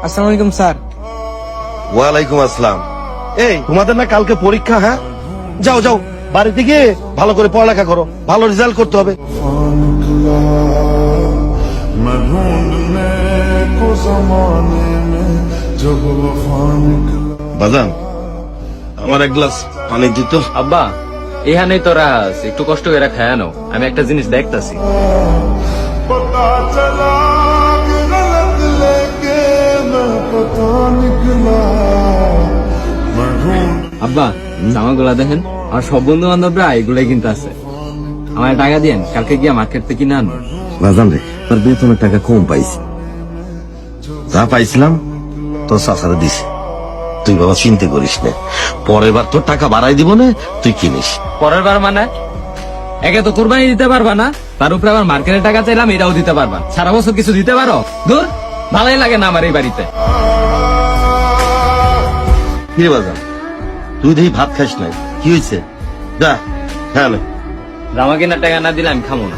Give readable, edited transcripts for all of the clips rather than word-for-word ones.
আসসালামু আলাইকুম স্যার। ওয়ালাইকুম আসসালাম। এই তোমাদের না কালকে পরীক্ষা? হ্যাঁ, যাও যাও বাড়িতে গিয়ে ভালো করে পড়ালেখা করো, ভালো রেজাল্ট করতে হবে। বাজান, আমার এক গ্লাস পানি দিত। আব্বা, এখানেই তো রাস, একটু কষ্ট করে খায়ানো। আমি একটা জিনিস দেখতাছি। আব্বা, জামাগুলা দেখেন, আর সব বন্ধু বান্ধবরা এগুলাই কিনতে আছে। আমার টাকা দিয়েন, কালকে গিয়ে মার্কেট থেকে কিনে আনবো। বাজান রে, তোর বেতনের টাকা কম পাইছি, যা পাইছিলাম তোর চাচারে দিছি। তুই বাবা চিন্তা করিস না, পরের বার তোর টাকা বাড়াই দিব না, তুই কিনিস। পরের বার মানে একে তো কোরবানি দিতে পারবা না, তার উপরে আবার মার্কেটের টাকা চাইলাম, এটাও দিতে পারবা। সারা বছর কিছু দিতে পারো? দূর, ভালোই লাগে না আমার এই বাড়িতে। কি রে বাজান, তুই দেখি ভাত খাস নাই, কি হয়েছে? যা হ্যাঁ। জামা কেনার টাকা না দিলে আমি খামো না।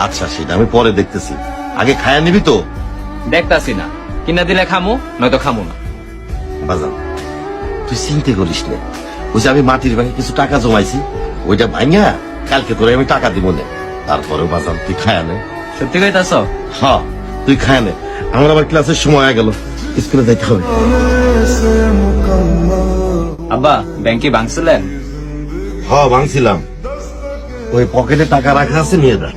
আচ্ছা, সেটা আমি পরে দেখতেছি, আগে খায়া নিবি তো। দেখতাছি না, কিনা দিলে খামো, নয়তো খামো না। বাজান, তুই চিন্তা করিস না, ওই যে আমি মাটির ব্যাংকে কিছু টাকা জমাইছি, ওইটা ভাঙা কালকে তোরে আমি টাকা দিব না। তারপরেও বাজান তুই খায়া নে। সত্যি কইতাছ? হ্যাঁ, তুই খায়া নে, আমার আবার ক্লাসের সময় হয়ে গেল, স্কুলে যাইতে হবে। আব্বা, ব্যাংকে ভাঙছিলেন? হ্যাঁ, ভাঙছিলাম, ওই পকেটে টাকা রাখা আছে, নিয়ে যা।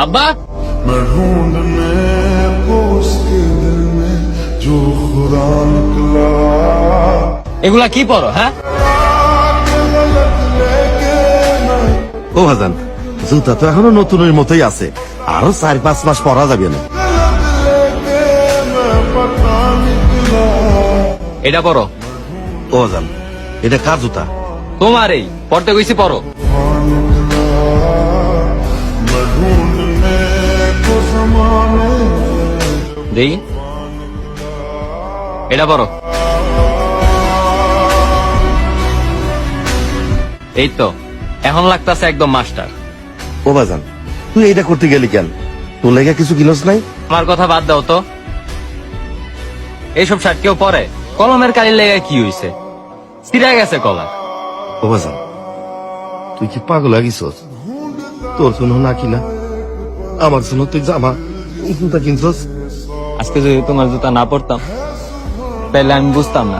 আব্বা, এগুলা কি পড়ো? হ্যাঁ, ও বাজান, জুতা তো এখনো নতুনের মতোই আছে, আরো 4-5 মাস পরা যাবে না। এটা পড়ো। ও বাজান, এটা কার জুতা? তোমার এই পড়তে কইছি, পড়ো। দেই, এটা পড়ো। এই তো, এখন লাগতাছে একদম মাস্টার। ও বাজান, তুই এইটা করতে গেলি কেন? তোর লেগে কিছু কিনস নাই? আমার কথা বাদ দাও তো, এইসব শার্ট কেউ পরে? কলমের কালির লেগে কি হইছে? ছিঁড়ে গেছে কলা। ও বাজান, তুই কি পাগল লাগিস? তোর জন্য না কিনা আমার জন্য তুই জামা জুতা কিনছস? আজকে যদি তোমার জুতা না পড়তাম, তাহলে আমি বুঝতাম না